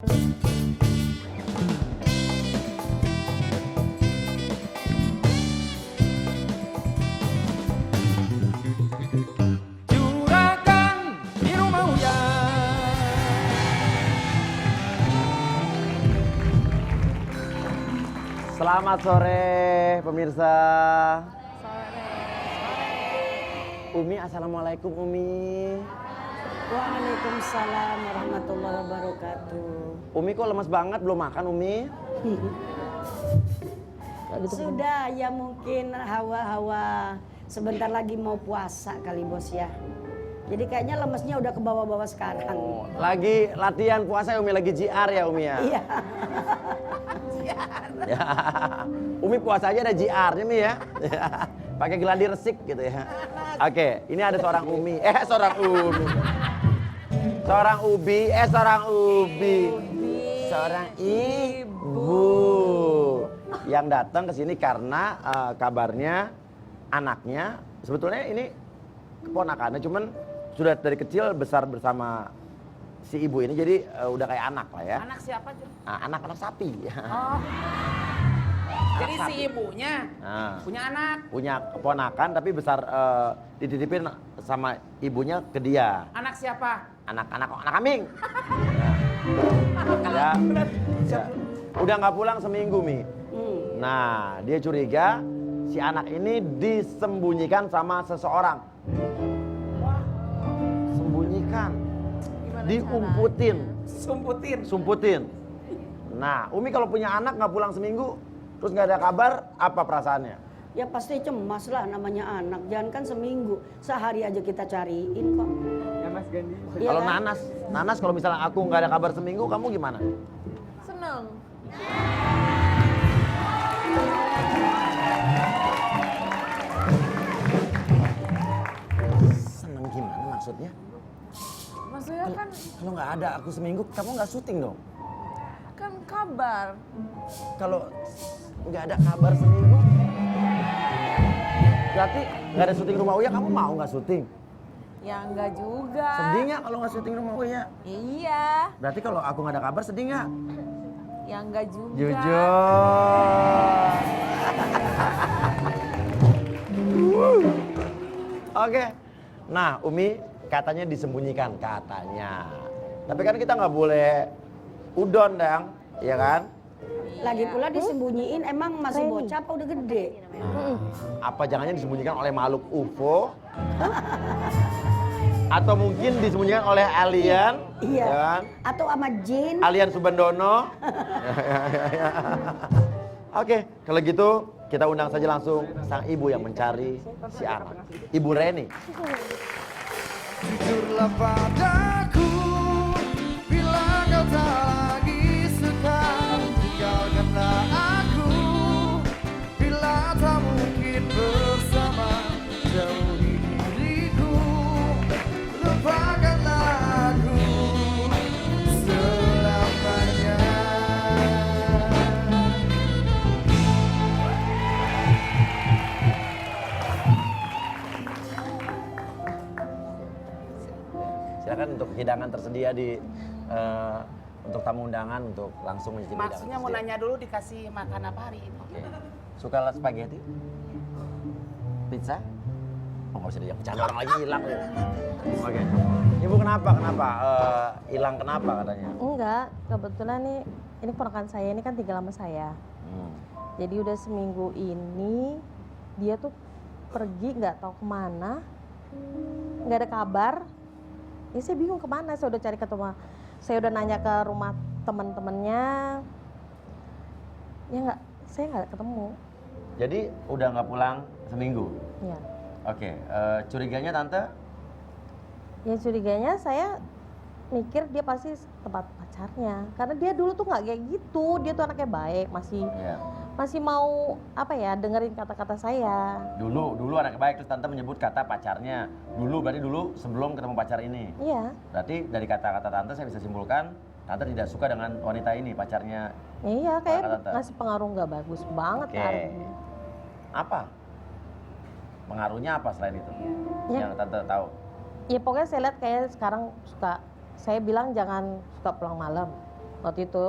Juragan di rumah hujan. Selamat sore pemirsa. Umi, assalamualaikum Umi. Waalaikumsalam warahmatullahi wabarakatuh. Umi kok lemes banget, belum makan Umi? Sudah ya, mungkin hawa-hawa sebentar lagi mau puasa kali bos ya. Jadi kayaknya lemesnya udah ke bawah-bawah sekarang. Oh, lagi latihan puasa ya Umi, lagi JR ya Umi ya? Iya. Ya. Umi puasa aja ada JR-nya Umi ya. Pakai geladi resik gitu ya. Oke, ini ada seorang Umi. Seorang Umi. Seorang Ubi, seorang Ubi. Seorang ibu yang datang ke sini karena kabarnya anaknya sebetulnya ini keponakannya, cuman sudah dari kecil besar bersama si ibu ini, jadi udah kayak anak lah ya. Anak siapa tuh? Anak-anak sapi. Oh. Jadi Anak si sapi. ibunya punya anak. Punya keponakan tapi besar, dititipin sama ibunya ke dia. Anak siapa? Anak kambing. Ya. Udah nggak pulang seminggu Mi. Nah, dia curiga si anak ini disembunyikan sama seseorang. Sembunyikan. Diumputin. Sumputin. Nah, Umi kalau punya anak nggak pulang seminggu, terus nggak ada kabar, apa perasaannya? Ya pasti cemas lah, namanya anak. Jangan kan seminggu, sehari aja kita cariin kok. Ya Mas Gandhi. Iya Kalau kan? Nanas kalau misalnya aku nggak ada kabar seminggu, kamu gimana? Seneng. Seneng gimana maksudnya? Maksudnya kan Kalau nggak ada aku seminggu, kamu nggak syuting dong? kabar. Kalau nggak ada kabar seminggu, berarti nggak ada syuting Rumah Uya, kamu mau nggak syuting? Ya enggak juga. Sedih nggak kalau nggak syuting Rumah Uya? Iya. Berarti kalau aku nggak ada kabar sedih nggak? Ya enggak juga. Jujur. Oke. Nah, Umi katanya disembunyikan katanya. Tapi kan kita nggak boleh udon, Dang, ya kan? Lagi pula disembunyiin, emang masih bocah apa udah gede? Apa jangannya disembunyikan oleh makhluk UFO? Atau mungkin disembunyikan oleh alien? Iya. Ya kan? Atau sama jin? Alien Subandono. Oke, kalau gitu kita undang saja langsung sang ibu yang mencari si anak. Ibu Reni. Jujurlah padaku bila kau tak lagi suka, tinggalkanlah aku bila tak mungkin bersama, jauhi diriku, lupakanlah aku selamanya. Silakan untuk hidangan tersedia di untuk tamu undangan untuk langsung mencicipi hidangan. Maksudnya mau tersedia. nanya dulu dikasih makan apa hari ini? Oke. Suka spaghetti? Pizza? Oh, nggak usah diajak bercanda, orang lagi hilang. Oke. Ibu kenapa? Hilang kenapa katanya? Enggak, kebetulan nih ini ponakan saya ini kan tinggal sama saya. Jadi udah seminggu ini dia tuh pergi nggak tahu kemana, nggak ada kabar. Ya saya bingung kemana, saya udah cari ke rumah, saya udah nanya ke rumah teman-temannya, ya nggak, saya nggak ketemu. Jadi udah nggak pulang seminggu. Ya, Oke. Curiganya tante? ya curiganya saya mikir dia pasti tempat pacarnya, karena dia dulu tuh nggak kayak gitu, dia tuh anaknya baik, Iya. masih mau apa ya dengerin kata-kata saya. Dulu anak baik, terus tante menyebut kata pacarnya. Berarti dulu sebelum ketemu pacar ini. Iya, Berarti dari kata-kata tante saya bisa simpulkan tante tidak suka dengan wanita ini, pacarnya. iya kayak Kata-kata. ngasih pengaruh nggak bagus banget Oke. kan. Apa? Pengaruhnya apa selain itu? Ya. Yang tante tahu. Ya pokoknya saya lihat kayak sekarang suka, saya bilang jangan suka pulang malam. Waktu itu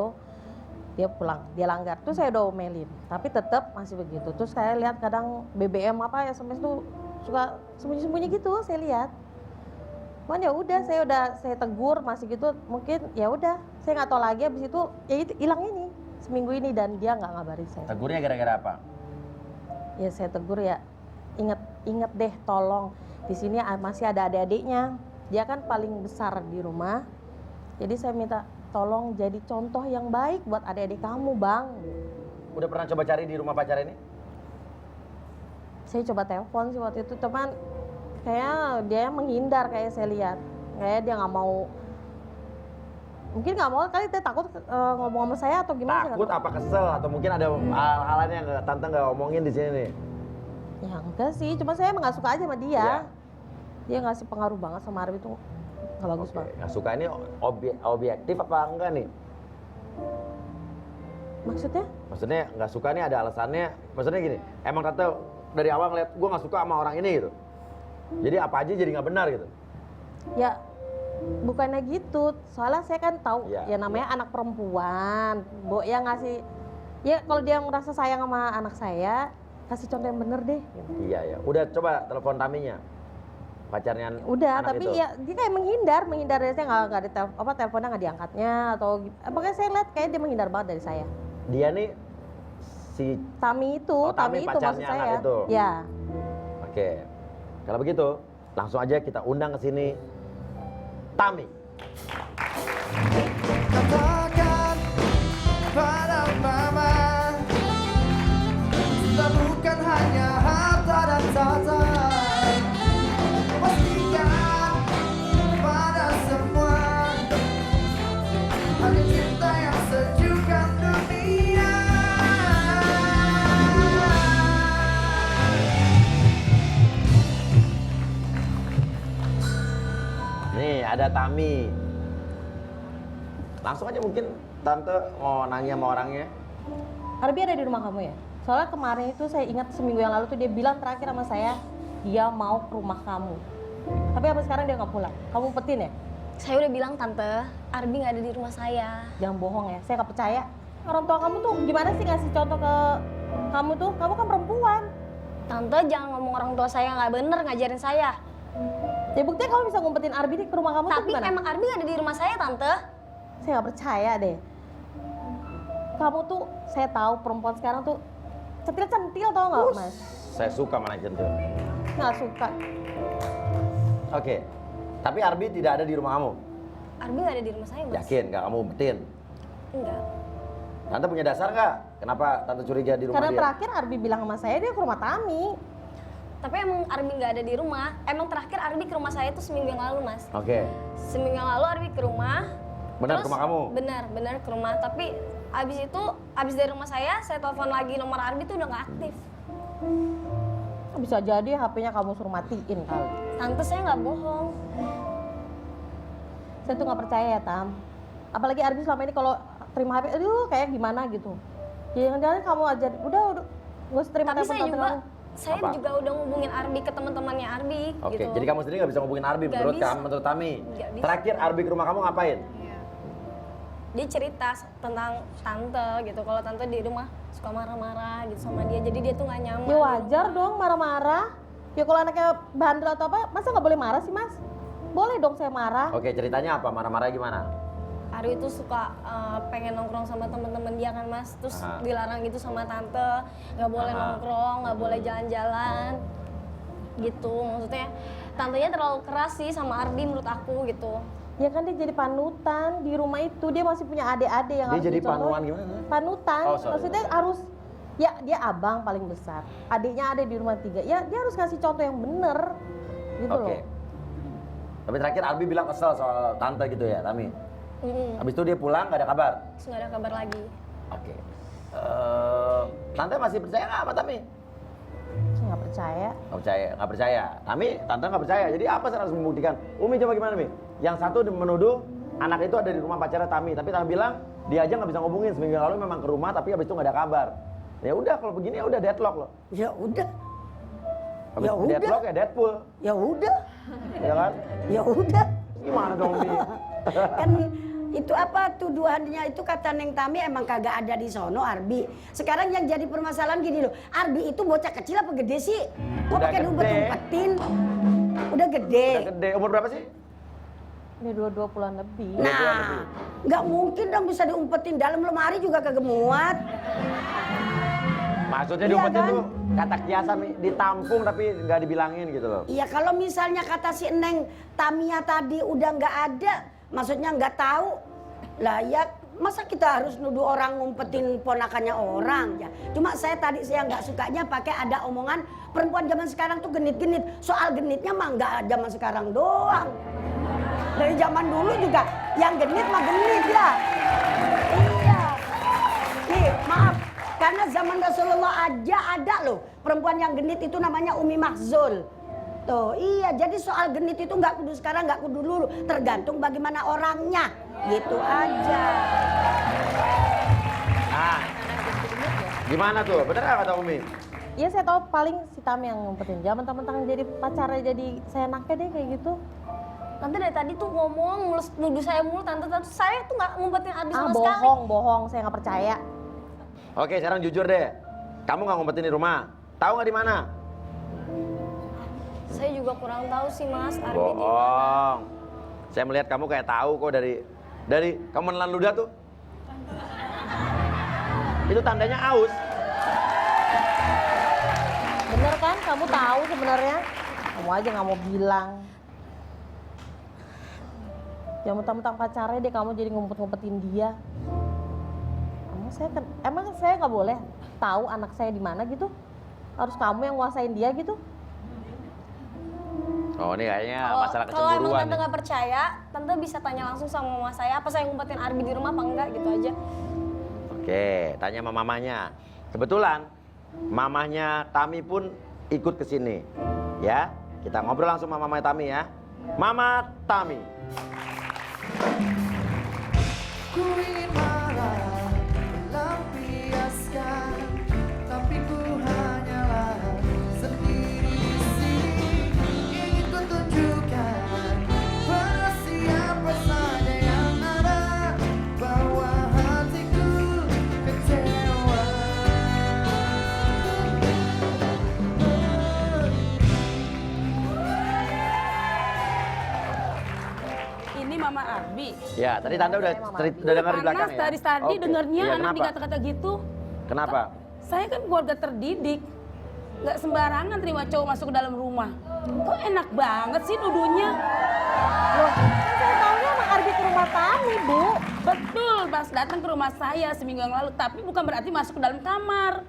dia pulang, dia langgar. Terus saya udah omelin, tapi tetap masih begitu. Terus saya lihat kadang BBM apa SMS tuh suka sembunyi-sembunyi gitu, saya lihat. Cuman ya udah, saya tegur masih gitu, mungkin ya udah, saya nggak tahu lagi. Abis itu ya itu hilang ini seminggu ini dan dia nggak ngabarin saya. Tegurnya gara-gara apa? Ya saya tegur ya, inget deh tolong, di sini masih ada adik-adiknya, dia kan paling besar di rumah, jadi saya minta tolong jadi contoh yang baik buat adik-adik kamu, Bang. Udah pernah coba cari di rumah pacar ini? Saya coba telepon sih waktu itu, teman kayak dia menghindar, kayak saya lihat kayak dia nggak mau, mungkin nggak mau kali, dia takut ngomong sama saya atau gimana. saya Takut nggak tahu. apa kesel atau mungkin ada hal-hal lain yang tante nggak omongin di sini nih? Ya enggak sih, cuma saya emang nggak suka aja sama dia. Ya. Dia ngasih pengaruh banget sama Arbi tuh nggak bagus Oke, banget. nggak suka ini objektif apa enggak nih? Maksudnya? Maksudnya nggak suka nih ada alasannya. Maksudnya gini, emang tante dari awal ngeliat gue nggak suka sama orang ini gitu. Jadi apa aja jadi nggak benar gitu. Ya bukannya gitu, soalnya saya kan tahu Ya, ya namanya anak perempuan, Bu ya ngasih, ya kalau dia merasa sayang sama anak saya, kasih contoh yang bener deh. Gitu. Iya ya. Udah coba telepon Taminya, pacarnya. Udah, anak tapi itu. ya dia kayak menghindar dari saya, nggak ada teleponnya nggak diangkatnya atau, makanya saya lihat kayak dia menghindar banget dari saya. Dia nih si. Tami itu, Oh, Tami Tami itu maksud pacarnya anak saya. itu. Ya, Oke. Kalau begitu, langsung aja kita undang ke sini Tami. Katakan pada mama, kita bukan hanya harta dan tata. Pastikan pada semua, hanya cinta yang sejukkan dunia. Nih ada Tami. Langsung aja mungkin tante mau nanya sama orangnya. Arbi ada di rumah kamu ya? Soalnya kemarin itu saya ingat seminggu yang lalu tuh dia bilang terakhir sama saya, dia mau ke rumah kamu. Tapi sampai sekarang dia nggak pulang. Kamu umpetin ya? Saya udah bilang tante, Arbi nggak ada di rumah saya. Jangan bohong ya, saya nggak percaya. Orang tua kamu tuh gimana sih ngasih contoh ke kamu tuh? Kamu kan perempuan. Tante jangan ngomong orang tua saya nggak bener ngajarin saya. Ya buktinya kamu bisa ngumpetin Arbi ke rumah kamu tuh Tapi gimana? emang Arbi nggak ada di rumah saya tante. Saya nggak percaya deh. Kamu tuh, saya tahu perempuan sekarang tuh centil-centil tau nggak mas? Saya suka mana centil. Nggak suka. Oke. Tapi Arbi tidak ada di rumah kamu. Arbi nggak ada di rumah saya mas. Yakin nggak kamu umpetin? Enggak. Tante punya dasar nggak? Kenapa tante curiga di rumah Karena dia? terakhir Arbi bilang sama saya dia ke rumah Tami. Tapi emang Arbi nggak ada di rumah. Emang terakhir Arbi ke rumah saya tuh seminggu yang lalu mas. Oke. Seminggu yang lalu Arbi ke rumah. Benar ke rumah kamu? Benar ke rumah. Tapi abis dari rumah saya telepon lagi nomor Arbi tuh udah nggak aktif. Bisa jadi HP-nya kamu suruh matiin kali. Tante saya nggak bohong. Saya tuh nggak percaya ya Tam. Apalagi Arbi selama ini kalau terima HP, aduh kayak gimana gitu. Jangan-jangan kamu aja, udah nggak usah terima Tapi telepon saya tante juga kamu. saya juga udah ngubungin Arbi ke teman-temannya Arbi Oke, gitu. jadi kamu sendiri nggak bisa ngubungin Arbi Nggak menurut bisa. kamu, menurut Tami. Nggak bisa. Terakhir Arbi ke rumah kamu ngapain? Dia cerita tentang tante gitu. Kalau tante di rumah suka marah-marah gitu sama dia. Jadi dia tuh nggak nyaman. Ya wajar dong marah-marah. Ya kalau anaknya bandel atau apa, masa nggak boleh marah sih mas? Boleh dong saya marah. Oke, ceritanya apa? Marah-marah gimana? Arbi tuh suka pengen nongkrong sama temen-temen dia kan mas. Terus Aha. dilarang gitu sama tante. Nggak boleh Aha. nongkrong, nggak boleh jalan-jalan. Gitu maksudnya. Tantenya terlalu keras sih sama Arbi menurut aku gitu. Ya kan dia jadi panutan di rumah itu, dia masih punya adik-adik yang Dia harus jadi dicontohin. panuan gimana? Panutan, Oh, sorry. maksudnya harus, ya dia abang paling besar, adiknya ada di rumah 3, ya dia harus kasih contoh yang bener, gitu Oke. loh. Tapi terakhir Arbi bilang kesel soal tante gitu ya, Tami. Habis itu dia pulang nggak ada kabar. Terus nggak ada kabar lagi. Oke. Tante masih percaya nggak sama Tami? Saya nggak percaya. Nggak percaya. Tami, tante nggak percaya. Jadi apa saya harus membuktikan? Umi coba gimana Mi? Yang satu menuduh anak itu ada di rumah pacarnya Tami, tapi Tami bilang dia aja nggak bisa ngubungin, seminggu lalu memang ke rumah, tapi habis itu nggak ada kabar. Ya udah kalau begini ya udah deadlock loh. Ya udah, Habis Ya udah. deadlock ya Deadpool, ya udah, ya kan? ya udah. Gimana dong Mi? Kan Itu apa tuduhannya itu kata Neng Tami emang kagak ada di sono Arbi. Sekarang yang jadi permasalahan gini loh, Arbi itu bocah kecil apa gede sih? Kok Udah pakai gede. diumpet-umpetin? Udah gede. Udah gede. Umur berapa sih? Ini 22 lebih. Nah, nggak mungkin dong bisa diumpetin dalam lemari juga kagak muat. Maksudnya Iya diumpetin kan? tuh kata kiasan ditampung tapi nggak dibilangin gitu loh. Iya kalau misalnya kata si Neng Tamia tadi udah nggak ada, maksudnya nggak tahu, lah ya masa kita harus nuduh orang ngumpetin ponakannya orang ya. Cuma saya nggak sukanya pakai ada omongan perempuan zaman sekarang tuh genit-genit. Soal genitnya mah nggak zaman sekarang doang. Dari zaman dulu juga yang genit mah genit ya. Iya. Nih maaf, karena zaman Rasulullah aja ada loh perempuan yang genit itu namanya Umi Mahzul. Tuh, iya, jadi soal genit itu nggak kudu sekarang, nggak kudu dulu, tergantung bagaimana orangnya, gitu aja. Nah, gimana tuh? Bener nggak kata Umi? Iya saya tahu paling si Tami yang ngumpetin. Jangan mentang-mentang jadi pacarnya jadi saya enaknya deh kayak gitu. Tante dari tadi tuh ngomong nuduh saya mulu, tante saya tuh nggak ngumpetin Arbi sama sekali. Bohong, saya nggak percaya. Oke, sekarang jujur deh. Kamu nggak ngumpetin di rumah. Tahu nggak di mana? Saya juga kurang tahu sih Mas, Arbi di mana. Bohong. Saya melihat kamu kayak tahu kok dari kamu menelan ludah tuh. Itu tandanya aus. Bener kan? Kamu tahu sebenarnya. Kamu aja nggak mau bilang. Jangan mentang-mentang pacarnya deh kamu jadi ngumpet-ngumpetin dia. Emang saya nggak boleh tahu anak saya di mana gitu? Harus kamu yang nguasain dia gitu? Oh, ini kayaknya masalah Kalau emang kecemburuan. tante nggak percaya, tante bisa tanya langsung sama mama saya, apa saya ngumpetin Arbi di rumah apa enggak gitu aja. Oke, tanya sama mamanya. Kebetulan mamanya Tami pun ikut ke sini. Ya, kita ngobrol langsung sama mamanya Tami ya. Mama Tami. Ku ingin marah, melampiaskan, tapi ku hanyalah sendiri di sini. Ingin ku tunjukkan pada siapa saja yang ada bahwa hatiku kecewa. Ini Mama Arbi. Ya, tadi tante udah udah dengar di belakang Panas ya. dari tadi Oke. dengernya Iya, anak kenapa? dikata-kata gitu. Kenapa? Saya kan keluarga terdidik. Nggak sembarangan terima cowok masuk ke dalam rumah. Kok enak banget sih nuduhnya? Loh, kan saya taunya anak Arbi ke rumah Tami, Bu. Betul, pas datang ke rumah saya seminggu yang lalu. Tapi bukan berarti masuk ke dalam kamar.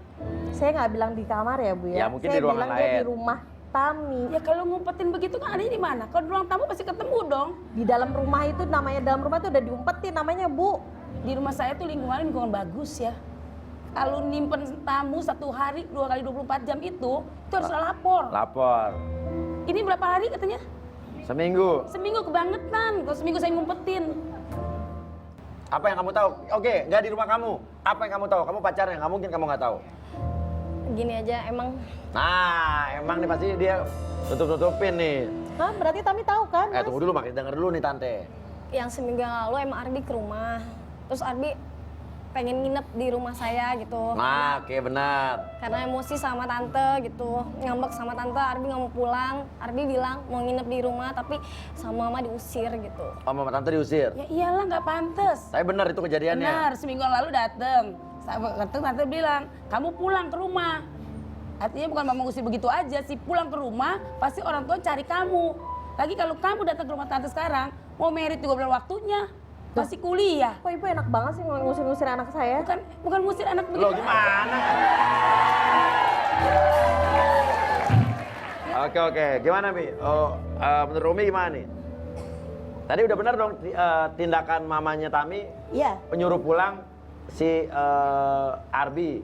Saya nggak bilang di kamar ya, Bu ya. Ya, mungkin saya di ruangan bilang dia lain. di rumah Tami. Ya kalau ngumpetin begitu kan adanya di mana? Kalau di ruang tamu pasti ketemu dong. Di dalam rumah itu namanya dalam rumah itu udah diumpetin namanya, Bu. Di rumah saya tuh lingkungan bagus ya. Kalau nyimpen tamu 1 hari 2 kali 24 jam itu harus lapor. Lapor. Ini berapa hari katanya? Seminggu. Seminggu kebangetan. Kalau seminggu saya ngumpetin. Apa yang kamu tahu? Oke, nggak di rumah kamu. Apa yang kamu tahu? Kamu pacarnya, nggak mungkin kamu nggak tahu. Gini aja emang Nah, emang nih pasti dia tutup-tutupin nih. Hah, berarti Tami tahu kan? Mas? Tunggu dulu, makin denger dulu nih tante. yang seminggu yang lalu emang Arbi ke rumah. Terus Arbi pengen nginep di rumah saya gitu. Nah, oke benar. Karena emosi sama tante gitu, ngambek sama tante, Arbi nggak mau pulang. Arbi bilang mau nginep di rumah tapi sama mama diusir gitu. Oh, mama tante diusir. Ya iyalah nggak pantas. Tapi benar itu kejadiannya. Benar, seminggu yang lalu dateng. Tante bilang, kamu pulang ke rumah. Artinya bukan mama usir begitu aja sih, pulang ke rumah pasti orang tua cari kamu. Lagi kalau kamu datang ke rumah tante sekarang, mau merit juga belum waktunya. Masih kuliah. Kok ibu enak banget sih ngusir-ngusir anak saya? Bukan ngusir anak begitu. Loh gimana? Oke. Gimana, Mi? Menurut Umi gimana nih? Tadi udah benar dong tindakan mamanya Tami Iya. penyuruh pulang si Arbi.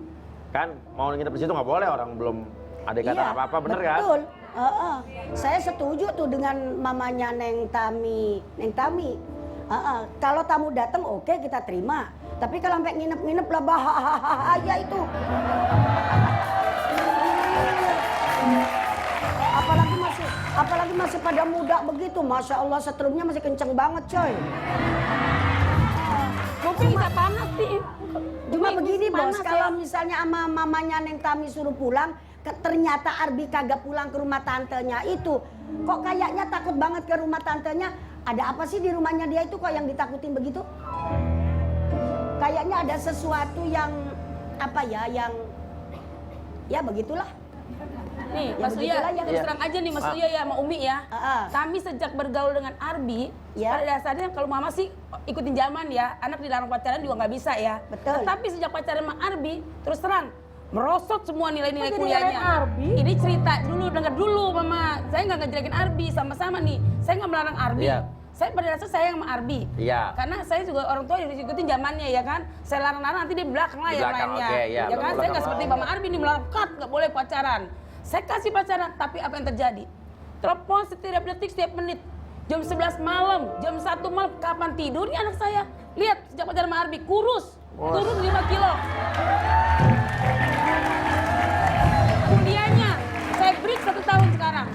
Kan mau nginep di situ nggak boleh, orang belum ada ikatan apa-apa, bener kan? Betul. Saya setuju tuh dengan mamanya Neng Tami. Kalau tamu datang oke kita terima. Tapi kalau sampai nginep-nginep lah bahaya itu. Apalagi masih pada muda begitu. Masya Allah setrumnya masih kenceng banget coy. bisa panas sih. Cuma begini bos, panas kalau ya. misalnya sama mamanya Neng Tami suruh pulang, ternyata Arbi kagak pulang ke rumah tantenya itu, kok kayaknya takut banget ke rumah tantenya. Ada apa sih di rumahnya dia itu kok yang ditakutin begitu? Kayaknya ada sesuatu yang apa ya, yang ya begitulah. Nih, Ya Mas Uya, begitulah ya. terus terang aja nih Mas Uya ya sama Umi ya. Kami sejak bergaul dengan Arbi, Ya. pada dasarnya kalau Mama sih ikutin zaman ya, anak dilarang pacaran juga nggak bisa ya. Betul. Tetapi sejak pacaran sama Arbi, terus terang merosot semua nilai-nilai Kok jadi kuliahnya. nyalain Arbi? Ini cerita dulu, dengar dulu Mama. Saya nggak ngejelekin Arbi, sama-sama nih. Saya nggak melarang Arbi. Iya. Saya pada dasar sayang sama Arbi. Iya. Karena saya juga orang tua yang ikutin zamannya ya kan. Saya larang-larang nanti di belakang lah Di yang belakang, lainnya. oke, ya, ya kan, belakang. saya nggak seperti Mama Arbi nih melarang cut, nggak boleh pacaran. Saya kasih pacaran, tapi apa yang terjadi? Telepon setiap detik, setiap menit. Jam 11 malam, jam 1 malam, kapan tidurnya anak saya? Lihat, sejak pacaran sama Arbi, kurus. Turun 5 kilo. Kuliahnya, saya break 1 tahun sekarang.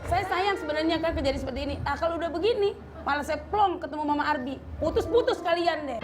Saya sayang sebenarnya kan kejadian seperti ini. Ah, kalau udah begini, malah saya plong ketemu Mama Arbi. Putus-putus kalian deh.